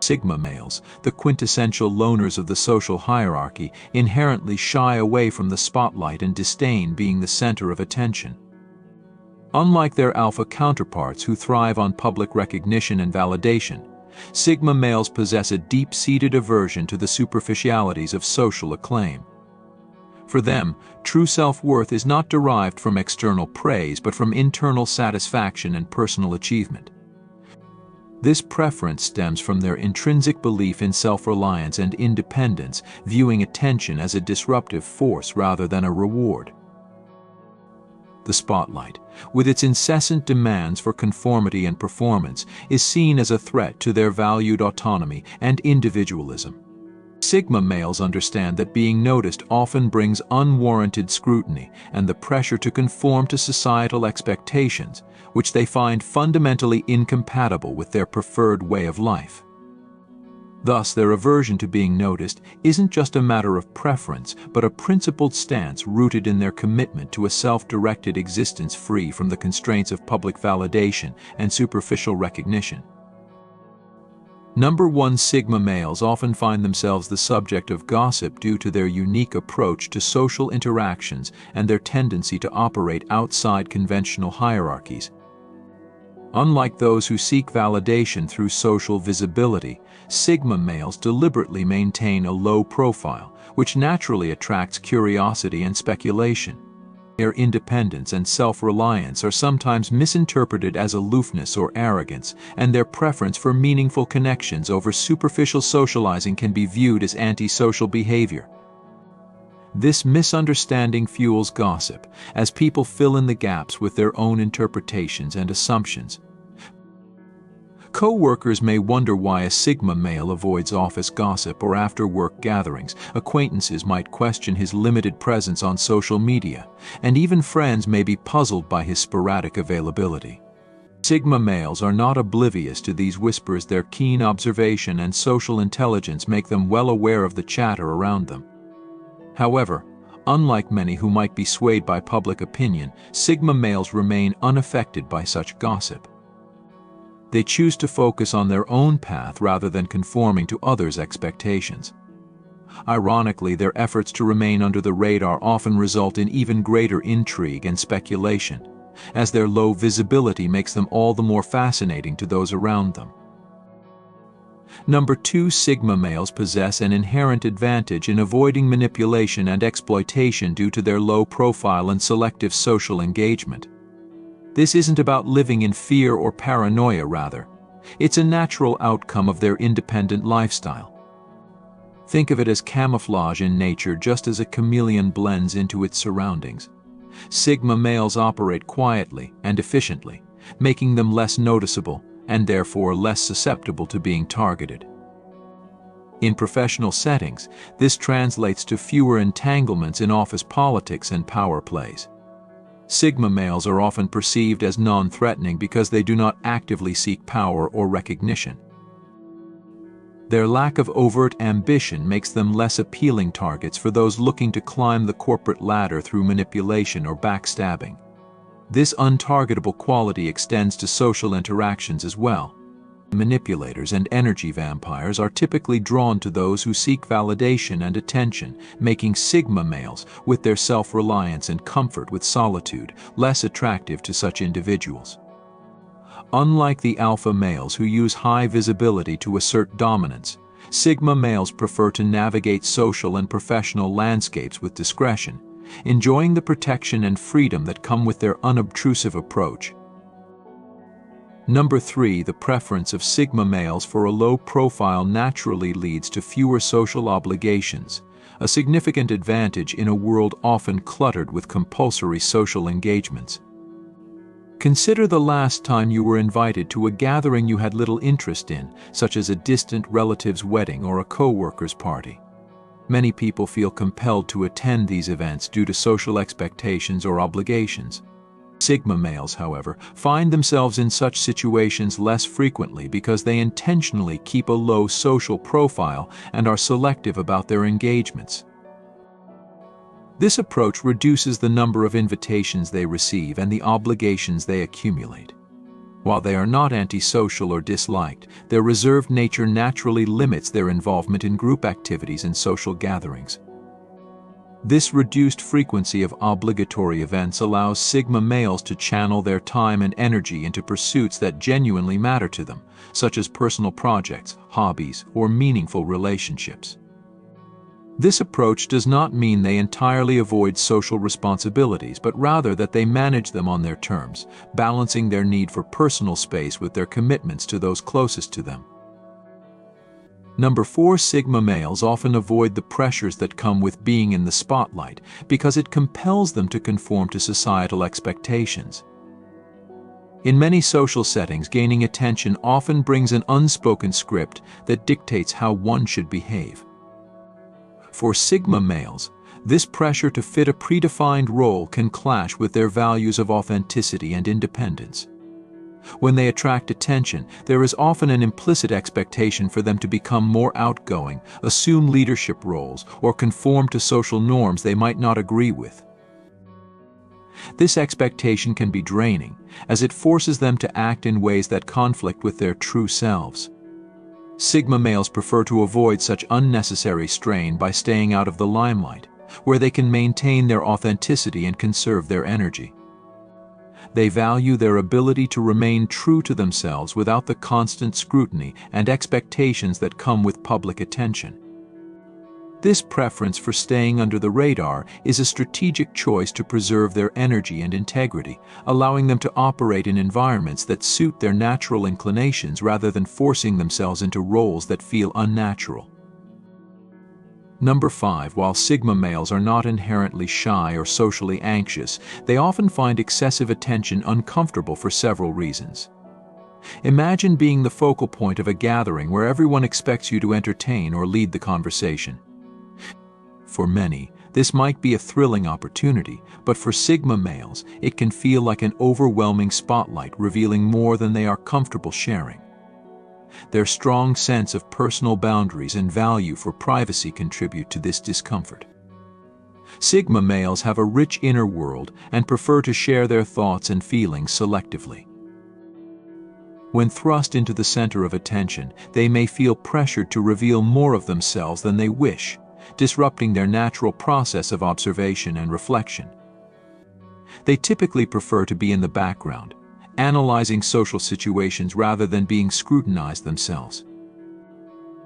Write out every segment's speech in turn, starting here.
Sigma males, the quintessential loners of the social hierarchy, inherently shy away from the spotlight and disdain being the center of attention. Unlike their alpha counterparts who thrive on public recognition and validation, Sigma males possess a deep-seated aversion to the superficialities of social acclaim. For them, true self-worth is not derived from external praise but from internal satisfaction and personal achievement. This preference stems from their intrinsic belief in self-reliance and independence, viewing attention as a disruptive force rather than a reward. The spotlight, with its incessant demands for conformity and performance, is seen as a threat to their valued autonomy and individualism. Sigma males understand that being noticed often brings unwarranted scrutiny and the pressure to conform to societal expectations, which they find fundamentally incompatible with their preferred way of life. Thus, their aversion to being noticed isn't just a matter of preference, but a principled stance rooted in their commitment to a self-directed existence free from the constraints of public validation and superficial recognition. Number 1, Sigma males often find themselves the subject of gossip due to their unique approach to social interactions and their tendency to operate outside conventional hierarchies. Unlike those who seek validation through social visibility, Sigma males deliberately maintain a low profile, which naturally attracts curiosity and speculation. Their independence and self-reliance are sometimes misinterpreted as aloofness or arrogance, and their preference for meaningful connections over superficial socializing can be viewed as antisocial behavior. This misunderstanding fuels gossip, as people fill in the gaps with their own interpretations and assumptions. Co-workers may wonder why a Sigma male avoids office gossip or after-work gatherings. Acquaintances might question his limited presence on social media, and even friends may be puzzled by his sporadic availability. Sigma males are not oblivious to these whispers. Their keen observation and social intelligence make them well aware of the chatter around them. However, unlike many who might be swayed by public opinion, Sigma males remain unaffected by such gossip. They choose to focus on their own path rather than conforming to others' expectations. Ironically, their efforts to remain under the radar often result in even greater intrigue and speculation, as their low visibility makes them all the more fascinating to those around them. Number 2, Sigma males possess an inherent advantage in avoiding manipulation and exploitation due to their low profile and selective social engagement. This isn't about living in fear or paranoia, rather. It's a natural outcome of their independent lifestyle. Think of it as camouflage in nature, just as a chameleon blends into its surroundings. Sigma males operate quietly and efficiently, making them less noticeable and therefore less susceptible to being targeted. In professional settings, this translates to fewer entanglements in office politics and power plays. Sigma males are often perceived as non-threatening because they do not actively seek power or recognition. Their lack of overt ambition makes them less appealing targets for those looking to climb the corporate ladder through manipulation or backstabbing. This untargetable quality extends to social interactions as well. Manipulators and energy vampires are typically drawn to those who seek validation and attention, making Sigma males, with their self-reliance and comfort with solitude, less attractive to such individuals. Unlike the alpha males who use high visibility to assert dominance, Sigma males prefer to navigate social and professional landscapes with discretion, enjoying the protection and freedom that come with their unobtrusive approach. Number 3, the preference of Sigma males for a low profile naturally leads to fewer social obligations, a significant advantage in a world often cluttered with compulsory social engagements. Consider the last time you were invited to a gathering you had little interest in, such as a distant relative's wedding or a co-worker's party. Many people feel compelled to attend these events due to social expectations or obligations. Sigma males, however, find themselves in such situations less frequently because they intentionally keep a low social profile and are selective about their engagements. This approach reduces the number of invitations they receive and the obligations they accumulate. While they are not antisocial or disliked, their reserved nature naturally limits their involvement in group activities and social gatherings. This reduced frequency of obligatory events allows Sigma males to channel their time and energy into pursuits that genuinely matter to them, such as personal projects, hobbies, or meaningful relationships. This approach does not mean they entirely avoid social responsibilities, but rather that they manage them on their terms, balancing their need for personal space with their commitments to those closest to them. Number 4, Sigma males often avoid the pressures that come with being in the spotlight because it compels them to conform to societal expectations. In many social settings, gaining attention often brings an unspoken script that dictates how one should behave. For Sigma males, this pressure to fit a predefined role can clash with their values of authenticity and independence. When they attract attention, there is often an implicit expectation for them to become more outgoing, assume leadership roles, or conform to social norms they might not agree with. This expectation can be draining, as it forces them to act in ways that conflict with their true selves. Sigma males prefer to avoid such unnecessary strain by staying out of the limelight, where they can maintain their authenticity and conserve their energy. They value their ability to remain true to themselves without the constant scrutiny and expectations that come with public attention. This preference for staying under the radar is a strategic choice to preserve their energy and integrity, allowing them to operate in environments that suit their natural inclinations rather than forcing themselves into roles that feel unnatural. Number 5, while Sigma males are not inherently shy or socially anxious, they often find excessive attention uncomfortable for several reasons. Imagine being the focal point of a gathering where everyone expects you to entertain or lead the conversation. For many, this might be a thrilling opportunity, but for Sigma males, it can feel like an overwhelming spotlight revealing more than they are comfortable sharing. Their strong sense of personal boundaries and value for privacy contribute to this discomfort. Sigma males have a rich inner world and prefer to share their thoughts and feelings selectively. When thrust into the center of attention, they may feel pressured to reveal more of themselves than they wish, disrupting their natural process of observation and reflection. They typically prefer to be in the background, analyzing social situations rather than being scrutinized themselves.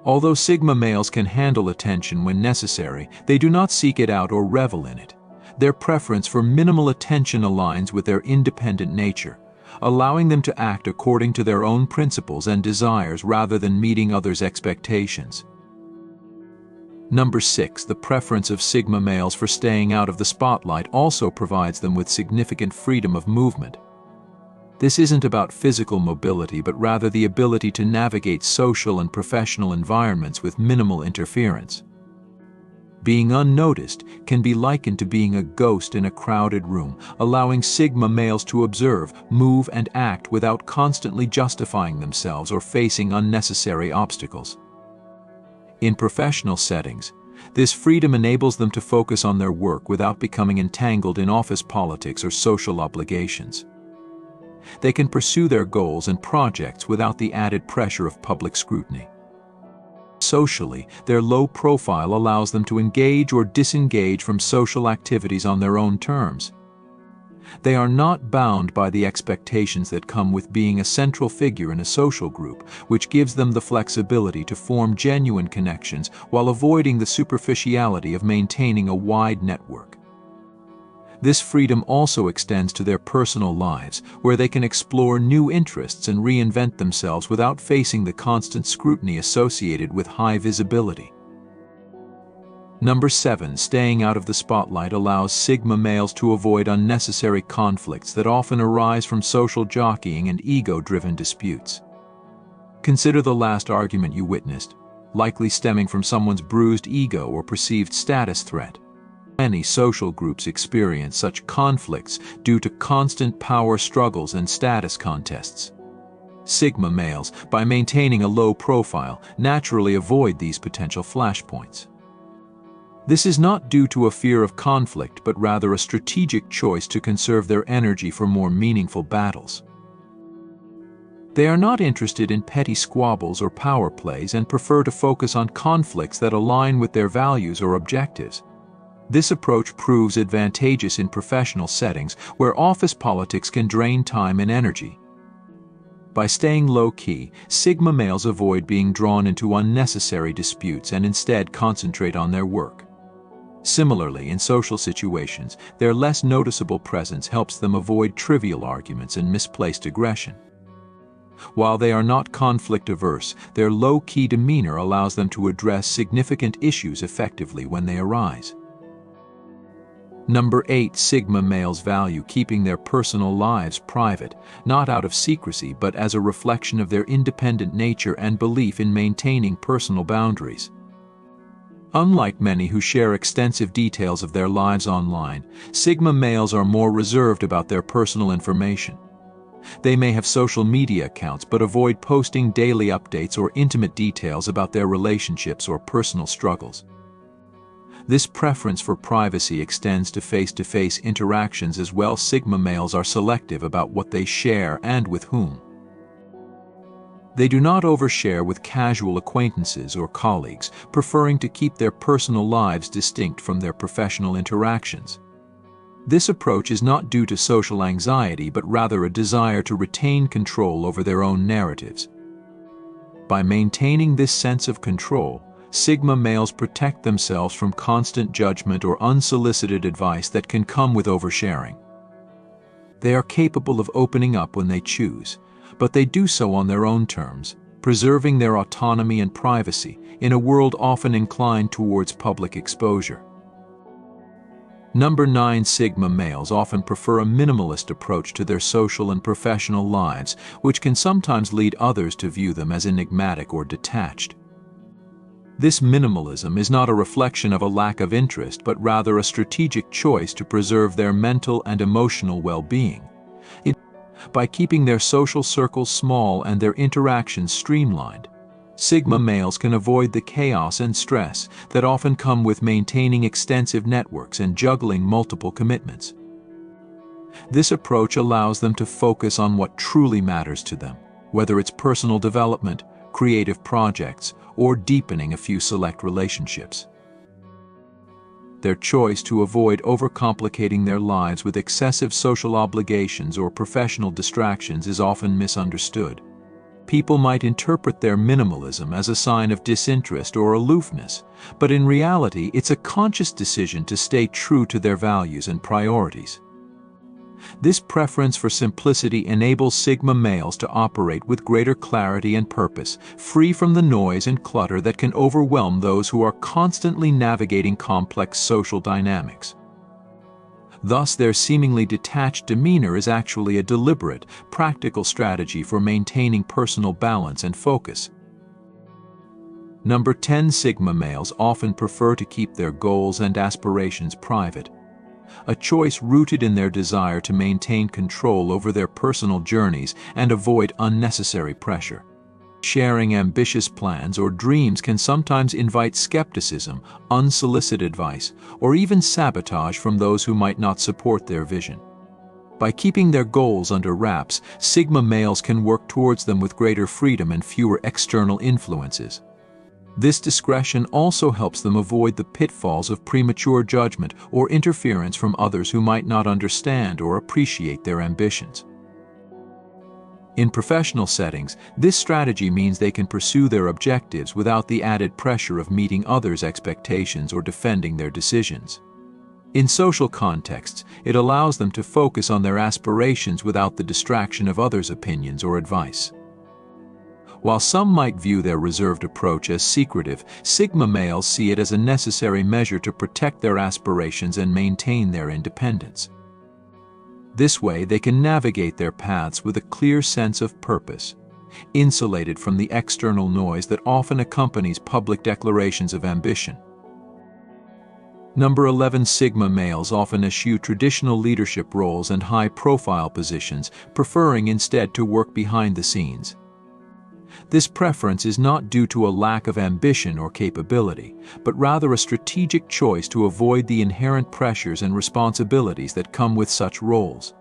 Although Sigma males can handle attention when necessary, they do not seek it out or revel in it. Their preference for minimal attention aligns with their independent nature, allowing them to act according to their own principles and desires rather than meeting others' expectations. Number 6, the preference of Sigma males for staying out of the spotlight also provides them with significant freedom of movement. This isn't about physical mobility, but rather the ability to navigate social and professional environments with minimal interference. Being unnoticed can be likened to being a ghost in a crowded room, allowing Sigma males to observe, move, and act without constantly justifying themselves or facing unnecessary obstacles. In professional settings, this freedom enables them to focus on their work without becoming entangled in office politics or social obligations. They can pursue their goals and projects without the added pressure of public scrutiny. Socially, their low profile allows them to engage or disengage from social activities on their own terms. They are not bound by the expectations that come with being a central figure in a social group, which gives them the flexibility to form genuine connections while avoiding the superficiality of maintaining a wide network. This freedom also extends to their personal lives, where they can explore new interests and reinvent themselves without facing the constant scrutiny associated with high visibility. Number 7, staying out of the spotlight allows Sigma males to avoid unnecessary conflicts that often arise from social jockeying and ego-driven disputes. Consider the last argument you witnessed, likely stemming from someone's bruised ego or perceived status threat. Many social groups experience such conflicts due to constant power struggles and status contests. Sigma males, by maintaining a low profile, naturally avoid these potential flashpoints. This is not due to a fear of conflict, but rather a strategic choice to conserve their energy for more meaningful battles. They are not interested in petty squabbles or power plays and prefer to focus on conflicts that align with their values or objectives. This approach proves advantageous in professional settings where office politics can drain time and energy. By staying low-key, Sigma males avoid being drawn into unnecessary disputes and instead concentrate on their work. Similarly, in social situations, their less noticeable presence helps them avoid trivial arguments and misplaced aggression. While they are not conflict-averse, their low-key demeanor allows them to address significant issues effectively when they arise. Number 8. Sigma males value keeping their personal lives private, not out of secrecy but as a reflection of their independent nature and belief in maintaining personal boundaries. Unlike many who share extensive details of their lives online, Sigma males are more reserved about their personal information. They may have social media accounts but avoid posting daily updates or intimate details about their relationships or personal struggles. This preference for privacy extends to face-to-face interactions as well. Sigma males are selective about what they share and with whom. They do not overshare with casual acquaintances or colleagues, preferring to keep their personal lives distinct from their professional interactions. This approach is not due to social anxiety but rather a desire to retain control over their own narratives. By maintaining this sense of control, Sigma males protect themselves from constant judgment or unsolicited advice that can come with oversharing. They are capable of opening up when they choose, but they do so on their own terms, preserving their autonomy and privacy in a world often inclined towards public exposure. Number 9. Sigma males often prefer a minimalist approach to their social and professional lives, which can sometimes lead others to view them as enigmatic or detached. This minimalism is not a reflection of a lack of interest, but rather a strategic choice to preserve their mental and emotional well-being. By keeping their social circles small and their interactions streamlined, Sigma males can avoid the chaos and stress that often come with maintaining extensive networks and juggling multiple commitments. This approach allows them to focus on what truly matters to them, whether it's personal development, creative projects, or deepening a few select relationships. Their choice to avoid overcomplicating their lives with excessive social obligations or professional distractions is often misunderstood. People might interpret their minimalism as a sign of disinterest or aloofness, but in reality, it's a conscious decision to stay true to their values and priorities. This preference for simplicity enables Sigma males to operate with greater clarity and purpose, free from the noise and clutter that can overwhelm those who are constantly navigating complex social dynamics. Thus, their seemingly detached demeanor is actually a deliberate, practical strategy for maintaining personal balance and focus. Number 10. Sigma males often prefer to keep their goals and aspirations private, a choice rooted in their desire to maintain control over their personal journeys and avoid unnecessary pressure. Sharing ambitious plans or dreams can sometimes invite skepticism, unsolicited advice, or even sabotage from those who might not support their vision. By keeping their goals under wraps, Sigma males can work towards them with greater freedom and fewer external influences. This discretion also helps them avoid the pitfalls of premature judgment or interference from others who might not understand or appreciate their ambitions. In professional settings, this strategy means they can pursue their objectives without the added pressure of meeting others' expectations or defending their decisions. In social contexts, it allows them to focus on their aspirations without the distraction of others' opinions or advice. While some might view their reserved approach as secretive, Sigma males see it as a necessary measure to protect their aspirations and maintain their independence. This way, they can navigate their paths with a clear sense of purpose, insulated from the external noise that often accompanies public declarations of ambition. Number 11. Sigma males often eschew traditional leadership roles and high-profile positions, preferring instead to work behind the scenes. This preference is not due to a lack of ambition or capability, but rather a strategic choice to avoid the inherent pressures and responsibilities that come with such roles.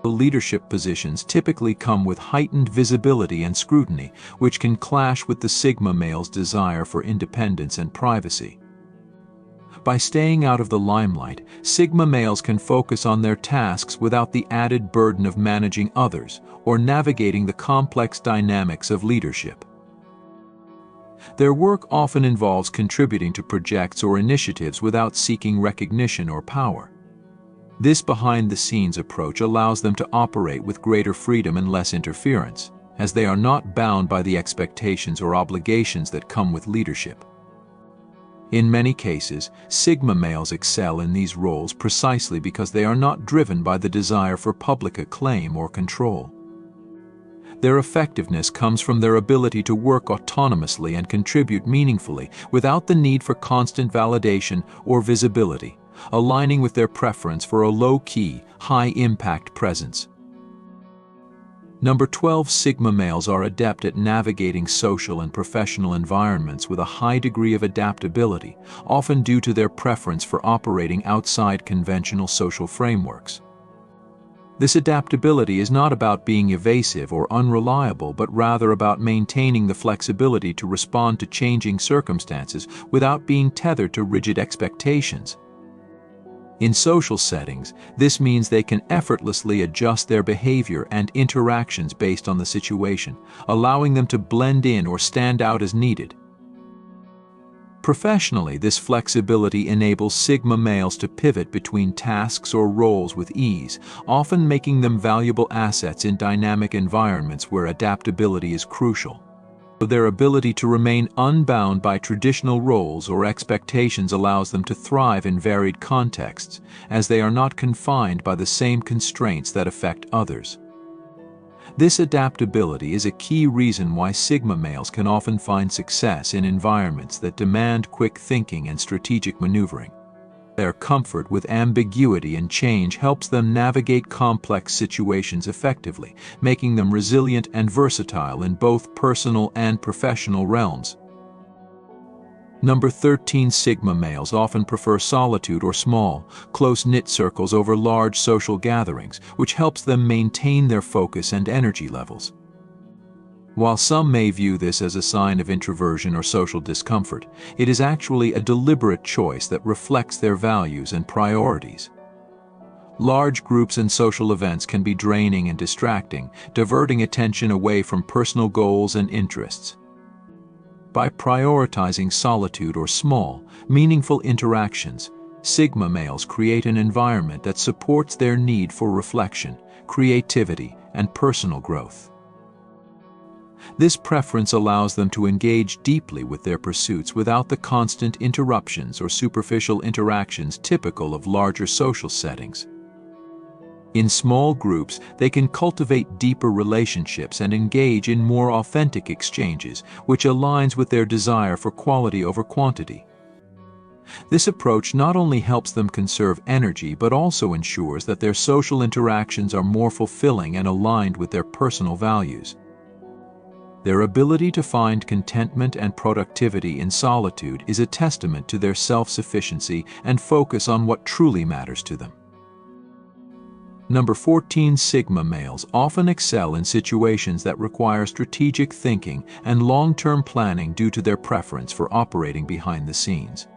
Leadership positions typically come with heightened visibility and scrutiny, which can clash with the Sigma male's desire for independence and privacy. By staying out of the limelight, Sigma males can focus on their tasks without the added burden of managing others or navigating the complex dynamics of leadership. Their work often involves contributing to projects or initiatives without seeking recognition or power. This behind-the-scenes approach allows them to operate with greater freedom and less interference, as they are not bound by the expectations or obligations that come with leadership. In many cases, Sigma males excel in these roles precisely because they are not driven by the desire for public acclaim or control. Their effectiveness comes from their ability to work autonomously and contribute meaningfully without the need for constant validation or visibility, aligning with their preference for a low-key, high-impact presence. Number 12, Sigma males are adept at navigating social and professional environments with a high degree of adaptability, often due to their preference for operating outside conventional social frameworks. This adaptability is not about being evasive or unreliable, but rather about maintaining the flexibility to respond to changing circumstances without being tethered to rigid expectations. In social settings, this means they can effortlessly adjust their behavior and interactions based on the situation, allowing them to blend in or stand out as needed. Professionally, this flexibility enables Sigma males to pivot between tasks or roles with ease, often making them valuable assets in dynamic environments where adaptability is crucial. Their ability to remain unbound by traditional roles or expectations allows them to thrive in varied contexts, as they are not confined by the same constraints that affect others. This adaptability is a key reason why Sigma males can often find success in environments that demand quick thinking and strategic maneuvering. Their comfort with ambiguity and change helps them navigate complex situations effectively, making them resilient and versatile in both personal and professional realms. Number 13, Sigma males often prefer solitude or small, close-knit circles over large social gatherings, which helps them maintain their focus and energy levels. While some may view this as a sign of introversion or social discomfort, it is actually a deliberate choice that reflects their values and priorities. Large groups and social events can be draining and distracting, diverting attention away from personal goals and interests. By prioritizing solitude or small, meaningful interactions, Sigma males create an environment that supports their need for reflection, creativity, and personal growth. This preference allows them to engage deeply with their pursuits without the constant interruptions or superficial interactions typical of larger social settings. In small groups, they can cultivate deeper relationships and engage in more authentic exchanges, which aligns with their desire for quality over quantity. This approach not only helps them conserve energy, but also ensures that their social interactions are more fulfilling and aligned with their personal values. Their ability to find contentment and productivity in solitude is a testament to their self-sufficiency and focus on what truly matters to them. Number 14, Sigma males often excel in situations that require strategic thinking and long-term planning due to their preference for operating behind the scenes.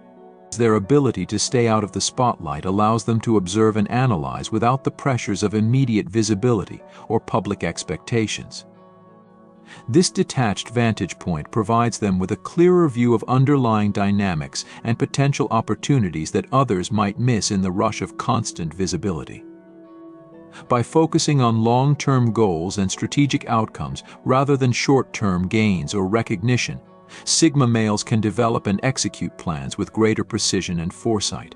Their ability to stay out of the spotlight allows them to observe and analyze without the pressures of immediate visibility or public expectations. This detached vantage point provides them with a clearer view of underlying dynamics and potential opportunities that others might miss in the rush of constant visibility. By focusing on long-term goals and strategic outcomes rather than short-term gains or recognition, Sigma males can develop and execute plans with greater precision and foresight.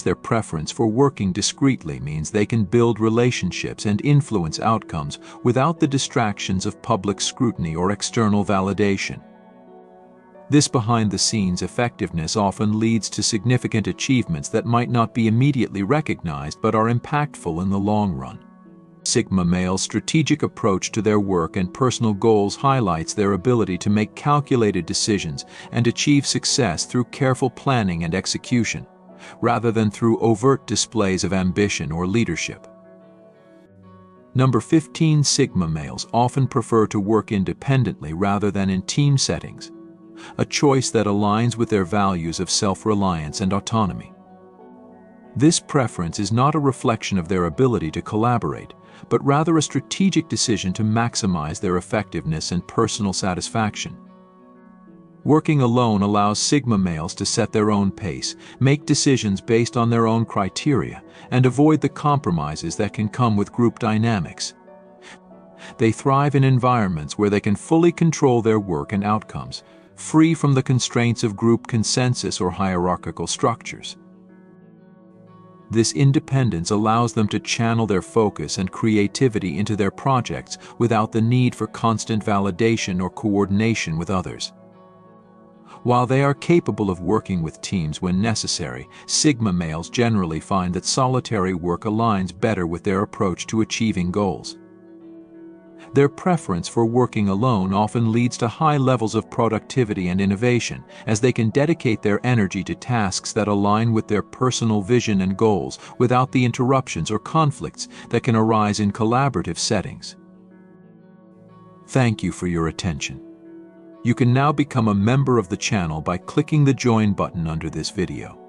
Their preference for working discreetly means they can build relationships and influence outcomes without the distractions of public scrutiny or external validation. This behind-the-scenes effectiveness often leads to significant achievements that might not be immediately recognized but are impactful in the long run. Sigma males' strategic approach to their work and personal goals highlights their ability to make calculated decisions and achieve success through careful planning and execution, rather than through overt displays of ambition or leadership. Number 15. Sigma males often prefer to work independently rather than in team settings, a choice that aligns with their values of self-reliance and autonomy. This preference is not a reflection of their ability to collaborate, but rather a strategic decision to maximize their effectiveness and personal satisfaction. Working alone allows Sigma males to set their own pace, make decisions based on their own criteria, and avoid the compromises that can come with group dynamics. They thrive in environments where they can fully control their work and outcomes, free from the constraints of group consensus or hierarchical structures. This independence allows them to channel their focus and creativity into their projects without the need for constant validation or coordination with others. While they are capable of working with teams when necessary, Sigma males generally find that solitary work aligns better with their approach to achieving goals. Their preference for working alone often leads to high levels of productivity and innovation, as they can dedicate their energy to tasks that align with their personal vision and goals without the interruptions or conflicts that can arise in collaborative settings. Thank you for your attention. You can now become a member of the channel by clicking the Join button under this video.